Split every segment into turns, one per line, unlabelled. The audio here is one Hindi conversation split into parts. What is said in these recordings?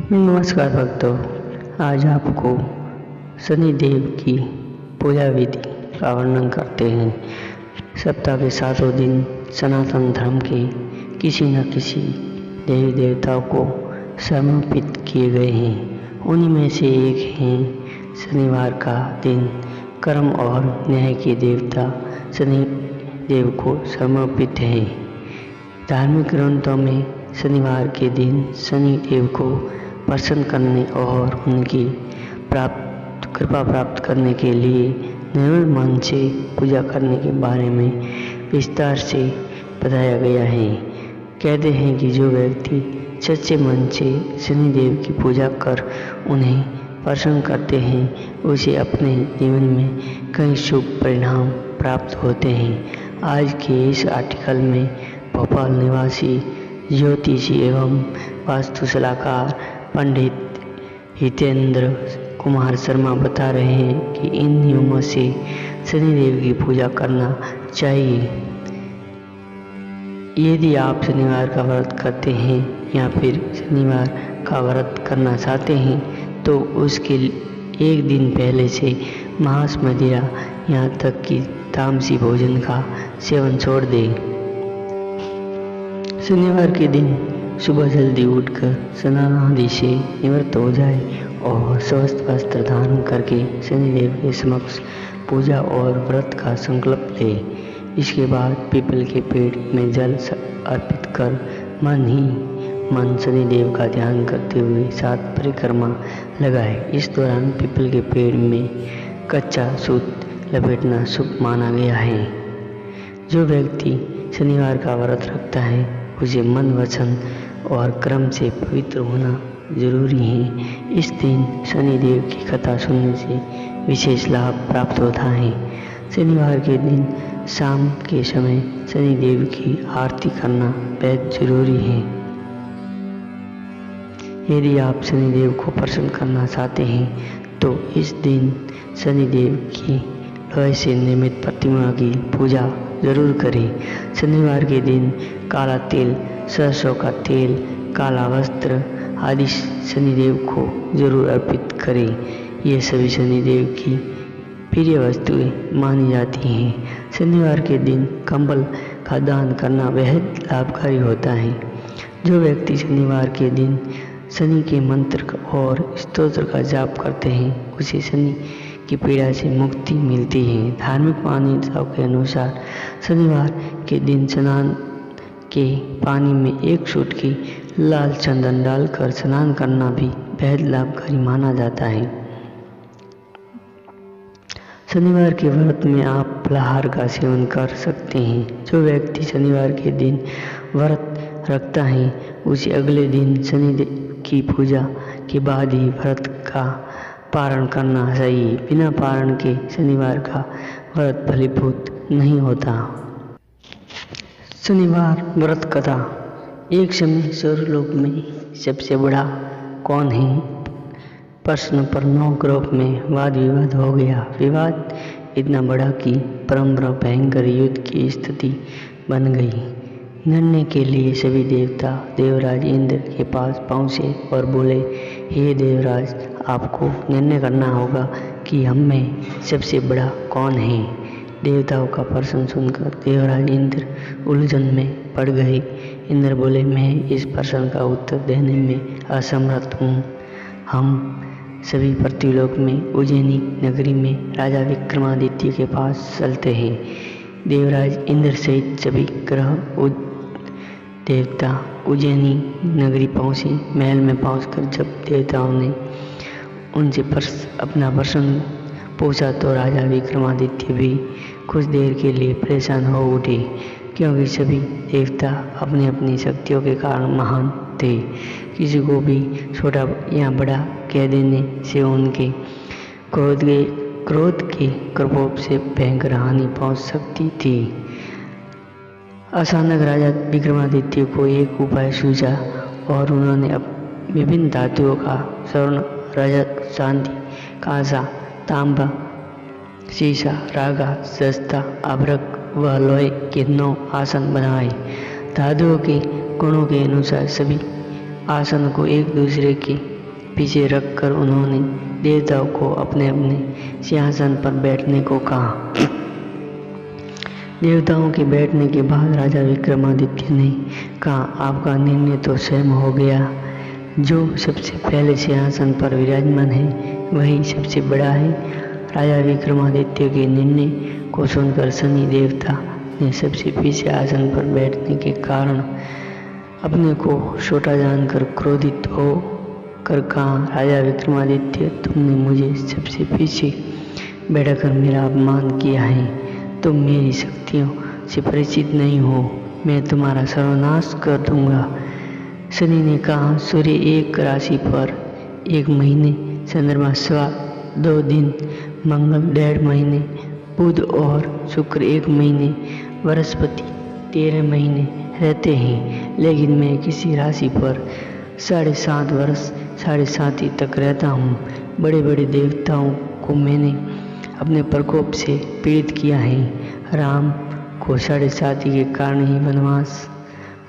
नमस्कार भक्तों, आज आपको शनिदेव की पूजा विधि का वर्णन करते हैं। सप्ताह के 7 दिन सनातन धर्म के किसी न किसी देवी देवताओं को समर्पित किए गए हैं। उन्हीं में से एक हैं शनिवार का दिन। कर्म और न्याय के देवता शनि देव को समर्पित है। धार्मिक ग्रंथों में शनिवार के दिन शनि देव को प्रसन्न करने और उनकी कृपा प्राप्त करने के लिए निर्मल मन से पूजा करने के बारे में विस्तार से बताया गया है। कहते हैं कि जो व्यक्ति सच्चे मन से शनिदेव की पूजा कर उन्हें प्रसन्न करते हैं, उसे अपने जीवन में कई शुभ परिणाम प्राप्त होते हैं। आज के इस आर्टिकल में भोपाल निवासी ज्योतिषी एवं वास्तु सलाहकार पंडित हितेंद्र कुमार शर्मा बता रहे हैं कि इन नियमों से शनिदेव की पूजा करना चाहिए। यदि आप शनिवार का व्रत करते हैं या फिर शनिवार का व्रत करना चाहते हैं तो उसके एक दिन पहले से मांस, मदिरा यहाँ तक कि तामसी भोजन का सेवन छोड़ दें। शनिवार के दिन सुबह जल्दी उठकर स्नान आदि से निवृत्त हो जाए और स्वस्थ वस्त्र धारण करके शनिदेव के समक्ष पूजा और व्रत का संकल्प ले। इसके बाद पीपल के पेड़ में जल अर्पित कर मन ही मन शनिदेव का ध्यान करते हुए 7 परिक्रमा लगाए। इस दौरान पीपल के पेड़ में कच्चा सूत लपेटना शुभ माना गया है। जो व्यक्ति शनिवार का व्रत रखता है उसे मन, वचन और कर्म से पवित्र होना जरूरी है। इस दिन शनिदेव की कथा सुनने से विशेष लाभ प्राप्त होता है। शनिवार के दिन शाम के समय शनिदेव की आरती करना बेहद जरूरी है। यदि आप शनिदेव को प्रसन्न करना चाहते हैं तो इस दिन शनिदेव की लोहे से निर्मित प्रतिमा की पूजा जरूर करें। शनिवार के दिन काला तिल, सरसों का तेल, काला वस्त्र आदि शनिदेव को जरूर अर्पित करें। ये सभी शनिदेव की प्रिय वस्तुएं मानी जाती हैं। शनिवार के दिन कंबल का दान करना बेहद लाभकारी होता है। जो व्यक्ति शनिवार के दिन शनि के मंत्र और स्तोत्र का जाप करते हैं उसे शनि की पीड़ा से मुक्ति मिलती है। धार्मिक मान्यताओं के अनुसार शनिवार के दिन स्नान के पानी में 1 चुटकी लाल चंदन डालकर स्नान करना भी बेहद लाभकारी माना जाता है। शनिवार के व्रत में आप फलाहार का सेवन कर सकते हैं। जो व्यक्ति शनिवार के दिन व्रत रखता है उसे अगले दिन शनिदेव की पूजा के बाद ही व्रत का पारण करना चाहिए। बिना पारण के शनिवार का व्रत फलीभूत नहीं होता। शनिवार व्रत कथा। एक समय स्वर्गलोक में सबसे बड़ा कौन है प्रश्न पर 9 ग्रुप में वाद विवाद हो गया। विवाद इतना बड़ा कि परंपरा भयंकर युद्ध की स्थिति बन गई। निर्णय के लिए सभी देवता देवराज इंद्र के पास पहुँचे और बोले, हे देवराज, आपको निर्णय करना होगा कि हम में सबसे बड़ा कौन है। देवताओं का प्रश्न सुनकर देवराज इंद्र उलझन में पड़ गए। इंद्र बोले, मैं इस प्रश्न का उत्तर देने में असमर्थ हूँ। हम सभी पृथ्वीलोक में उज्जैनी नगरी में राजा विक्रमादित्य के पास चलते हैं। देवराज इंद्र सहित सभी ग्रह देवता उज्जैनी नगरी पहुँचे। महल में पहुँचकर जब देवताओं ने उनसे अपना प्रश्न पूछा तो राजा विक्रमादित्य भी कुछ देर के लिए परेशान हो उठे, क्योंकि सभी देवता अपनी अपनी शक्तियों के कारण महान थे। किसी को भी छोटा या बड़ा कह देने से उनके क्रोध के प्रकोप से भयंकर हानि पहुंच सकती थी। अचानक राजा विक्रमादित्य को एक उपाय सूझा और उन्होंने विभिन्न धातुओं का स्वर्ण, रजत, चांदी, कांसा, तांबा, शीशा, रागा, जस्ता, अभ्रक व लोहे के 9 आसन बनवाए। धातुओं के गुणों के अनुसार सभी आसन को एक दूसरे के पीछे रखकर उन्होंने देवताओं को अपने अपने सिंहासन पर बैठने को कहा। देवताओं के बैठने के बाद राजा विक्रमादित्य ने कहा, आपका निर्णय तो स्वयं हो गया। जो सबसे पहले सिंहासन पर विराजमान है वही सबसे बड़ा है। राजा विक्रमादित्य के निर्णय को सुनकर शनि देवता ने सबसे पीछे आसन पर बैठने के कारण अपने को छोटा जानकर क्रोधित हो कर कहा, राजा विक्रमादित्य, तुमने मुझे सबसे पीछे बैठाकर मेरा अपमान किया है। तुम मेरी शक्तियों से परिचित नहीं हो, मैं तुम्हारा सर्वनाश कर दूंगा। शनि ने कहा, सूर्य एक राशि पर 1 महीने, चंद्रमा 2 दिन, मंगल 1.5 महीने, बुध और शुक्र 1 महीने, बृहस्पति 13 महीने रहते हैं, लेकिन मैं किसी राशि पर 7.5 वर्ष 7.5 तक रहता हूँ। बड़े बड़े देवताओं को मैंने अपने प्रकोप से पीड़ित किया है। राम को 7.5 के कारण ही वनवास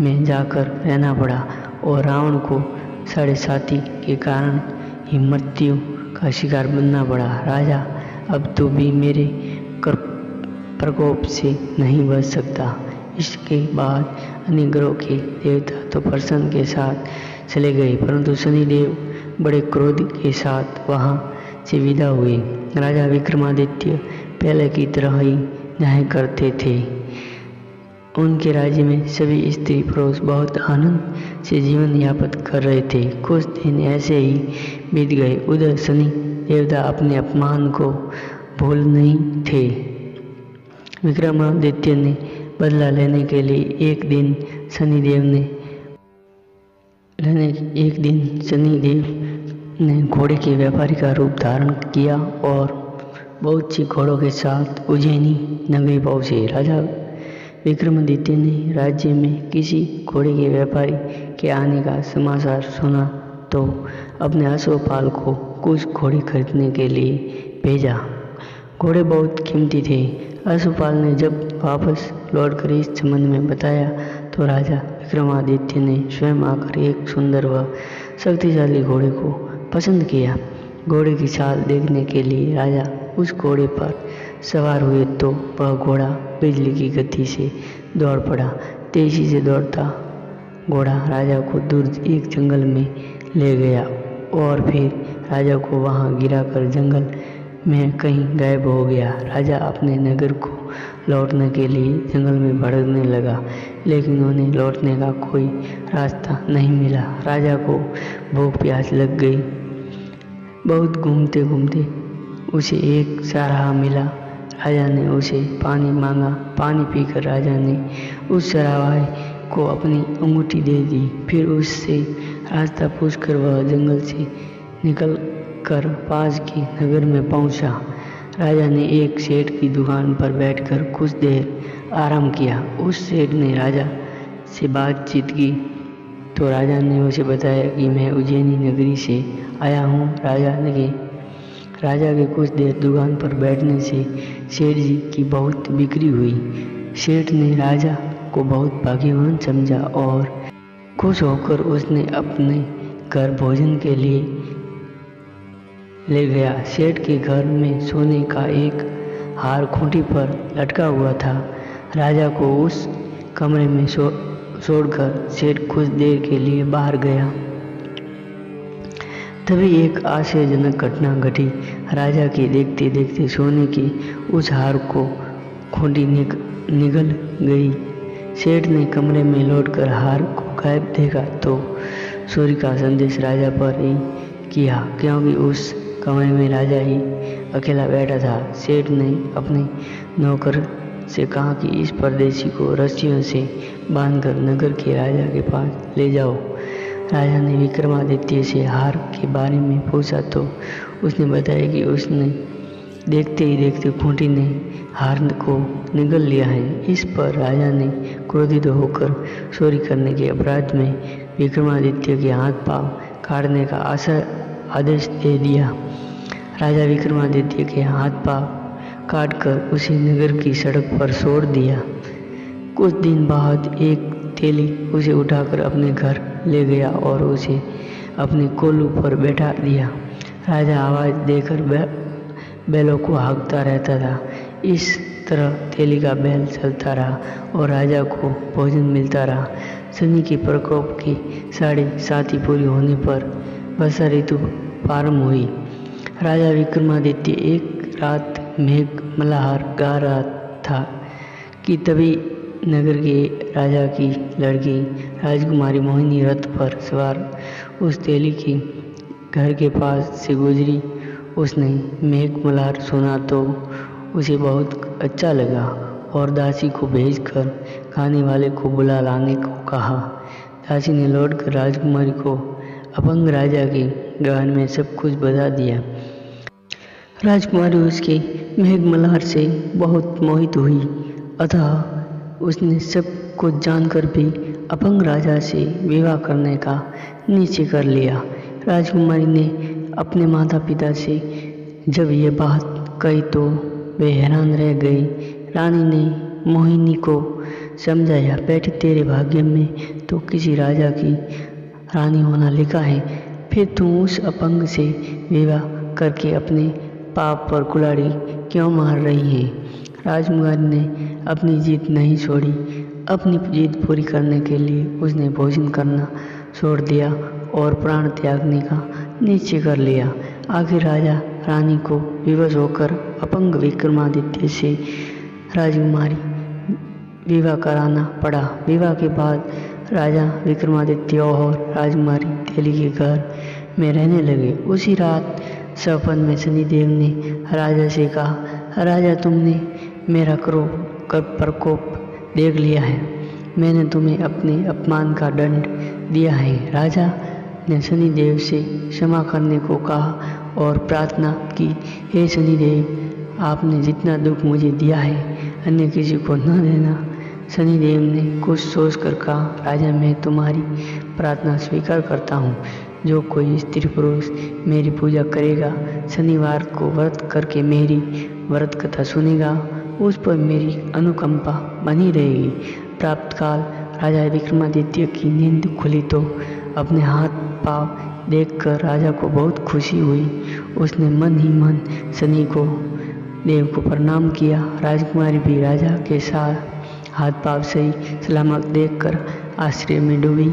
में जाकर रहना पड़ा और रावण को 7.5 के कारण ही मृत्यु का शिकार बनना पड़ा। राजा, अब तो भी मेरे प्रकोप से नहीं बच सकता। इसके बाद अन्य ग्रहों के देवता तो प्रसन्न के साथ चले गए, परंतु शनिदेव बड़े क्रोध के साथ वहां से विदा हुए। राजा विक्रमादित्य पहले की तरह ही न्याय करते थे। उनके राज्य में सभी स्त्री पुरुष बहुत आनंद से जीवन यापन कर रहे थे। कुछ दिन ऐसे ही बीत गए। उधर शनि देवता अपने अपमान को भूल नहीं थे। विक्रमादित्य ने बदला लेने के लिए एक दिन शनिदेव ने घोड़े के व्यापारी का रूप धारण किया और बहुत सी घोड़ों के साथ उज्जैनी नगरी पहुंचे। राजा विक्रमादित्य ने राज्य में किसी घोड़े के व्यापारी के आने का समाचार सुना तो अपने अश्वपाल को कुछ घोड़े खरीदने के लिए भेजा। घोड़े बहुत कीमती थे। अश्वपाल ने जब वापस लौटकर इस संबंध में बताया तो राजा विक्रमादित्य ने स्वयं आकर एक सुंदर व शक्तिशाली घोड़े को पसंद किया। घोड़े की चाल देखने के लिए राजा उस घोड़े पर सवार हुए तो वह घोड़ा बिजली की गति से दौड़ पड़ा। तेजी से दौड़ता घोड़ा राजा को दूर एक जंगल में ले गया और फिर राजा को वहां गिराकर जंगल में कहीं गायब हो गया। राजा अपने नगर को लौटने के लिए जंगल में भटकने लगा, लेकिन उन्हें लौटने का कोई रास्ता नहीं मिला। राजा को भूख प्यास लग गई। बहुत घूमते घूमते उसे एक चरवाहा मिला। राजा ने उसे पानी मांगा। पानी पीकर राजा ने उस चरवाहे को अपनी अंगूठी दे दी। फिर उससे रास्ता पूछकर वह जंगल से निकलकर पास के नगर में पहुंचा। राजा ने एक सेठ की दुकान पर बैठकर कुछ देर आराम किया। उस सेठ ने राजा से बातचीत की तो राजा ने उसे बताया कि मैं उज्जैनी नगरी से आया हूँ। राजा के कुछ देर दुकान पर बैठने से सेठ जी की बहुत बिक्री हुई। सेठ ने राजा को बहुत भाग्यवान समझा और खुश होकर उसने अपने घर भोजन के लिए ले गया। सेठ के घर में सोने का एक हार खूंटी पर लटका हुआ था। राजा को उस कमरे में छोड़कर सेठ कुछ देर के लिए बाहर गया। तभी एक आश्चर्यजनक घटना घटी। राजा के देखते देखते सोने के उस हार को खूंटी निगल गई। सेठ ने कमरे में लौटकर हार को गायब देखा तो चोरी का संदेश राजा पर ही किया, क्योंकि उस कमरे में राजा ही अकेला बैठा था। सेठ ने अपने नौकर से कहा कि इस परदेशी को रस्सियों से बांधकर नगर के राजा के पास ले जाओ। राजा ने विक्रमादित्य से हार के बारे में पूछा तो उसने बताया कि उसने देखते ही देखते खूंटी ने हार को निगल लिया है। इस पर राजा ने क्रोधित होकर चोरी करने के अपराध में विक्रमादित्य के हाथ पांव काटने का आदेश दे दिया। राजा विक्रमादित्य के हाथ पांव काटकर उसे नगर की सड़क पर छोड़ दिया। कुछ दिन बाद एक तेली उसे उठाकर अपने घर ले गया और उसे अपने कोल्हू पर बैठा दिया। राजा आवाज़ देकर बैलों को हाँकता रहता था। इस तरह तेली का बैल चलता रहा और राजा को भोजन मिलता रहा। शनि के प्रकोप की 7.5 पूरी होने पर वर्षा ऋतु प्रारंभ हुई। राजा विक्रमादित्य एक रात मेघ मल्हार गा रहा था कि तभी नगर के राजा की लड़की राजकुमारी मोहिनी रथ पर सवार उस तेली के घर के पास से गुजरी। उसने मेघ मल्हार सुना तो उसे बहुत अच्छा लगा और दासी को भेजकर खाने वाले को बुला लाने को कहा। दासी ने लौटकर राजकुमारी को अपंग राजा के गान में सब कुछ बता दिया। राजकुमारी उसके मेघ मल्हार से बहुत मोहित हुई, अतः उसने सब कुछ जानकर भी अपंग राजा से विवाह करने का निश्चय कर लिया। राजकुमारी ने अपने माता पिता से जब ये बात कही तो वे हैरान रह गई। रानी ने मोहिनी को समझाया, बेटी तेरे भाग्य में तो किसी राजा की रानी होना लिखा है, फिर तू उस अपंग से विवाह करके अपने पाप पर कुल्हाड़ी क्यों मार रही है। राजकुमारी ने अपनी जिद नहीं छोड़ी। अपनी जिद पूरी करने के लिए उसने भोजन करना छोड़ दिया और प्राण त्यागने का निश्चय कर लिया। आखिर राजा रानी को विवश होकर अपंग विक्रमादित्य से राजकुमारी विवाह कराना पड़ा। विवाह के बाद राजा विक्रमादित्य और राजकुमारी तेली के घर में रहने लगे। उसी रात सपन में शनिदेव ने राजा से कहा, राजा तुमने मेरा प्रकोप देख लिया है, मैंने तुम्हें अपने अपमान का दंड दिया है। राजा ने शनिदेव से क्षमा करने को कहा और प्रार्थना की, हे शनिदेव, आपने जितना दुख मुझे दिया है अन्य किसी को न देना। शनिदेव ने कुछ सोच कर कहा, राजा मैं तुम्हारी प्रार्थना स्वीकार करता हूँ। जो कोई स्त्री पुरुष मेरी पूजा करेगा, शनिवार को व्रत करके मेरी व्रत कथा सुनेगा, उस पर मेरी अनुकंपा बनी रहेगी। प्रातःकाल राजा विक्रमादित्य की नींद खुली तो अपने हाथ पाँव देखकर राजा को बहुत खुशी हुई। उसने मन ही मन शनि को देव को प्रणाम किया। राजकुमारी भी राजा के साथ हाथ पाँव सही सलामत देखकर आश्चर्य में डूबी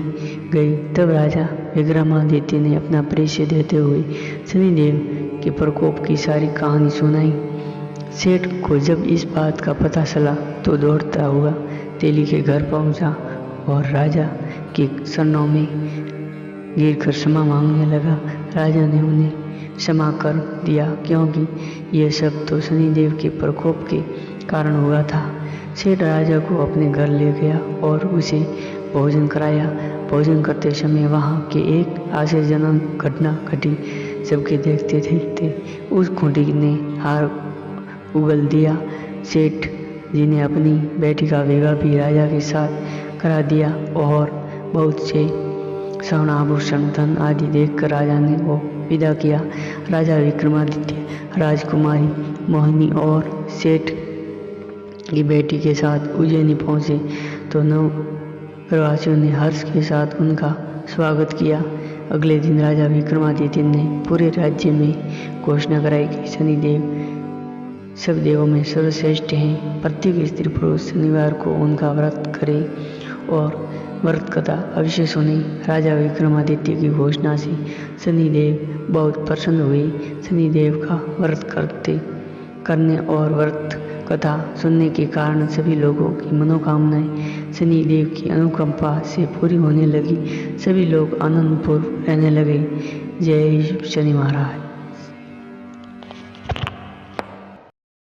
गई। तब राजा विक्रमादित्य ने अपना परिचय देते हुए शनिदेव के प्रकोप की सारी कहानी सुनाई। सेठ को जब इस बात का पता चला तो दौड़ता हुआ तेली के घर पहुंचा और राजा के चरणों में गिरकर क्षमा मांगने लगा। राजा ने उन्हें क्षमा कर दिया क्योंकि यह सब तो शनिदेव के प्रकोप के कारण हुआ था। सेठ राजा को अपने घर ले गया और उसे भोजन कराया। भोजन करते समय वहाँ के एक आश्चर्यजनक घटना घटी। सबके देखते देखते उस खूंटी ने हार उगल दिया। सेठ जी ने अपनी बेटी का विवाह भी राजा के साथ करा दिया और बहुत से स्वर्ण आभूषण धन आदि देखकर राजा ने वो विदा किया। राजा विक्रमादित्य राजकुमारी मोहिनी और सेठ की बेटी के साथ उज्जैनी पहुँचे तो नगरवासियों ने हर्ष के साथ उनका स्वागत किया। अगले दिन राजा विक्रमादित्य ने पूरे राज्य में घोषणा कराई कि शनिदेव सब देवों में सर्वश्रेष्ठ हैं। प्रत्येक स्त्री पुरुष शनिवार को उनका व्रत करे और व्रत कथा अवश्य सुने। राजा विक्रमादित्य की घोषणा से शनिदेव बहुत प्रसन्न हुए। शनिदेव का व्रत करने और व्रत कथा सुनने के कारण सभी लोगों की मनोकामनाएं शनिदेव की अनुकंपा से पूरी होने लगी। सभी लोग आनंदपूर्वक रहने लगे। जय शनि महाराज।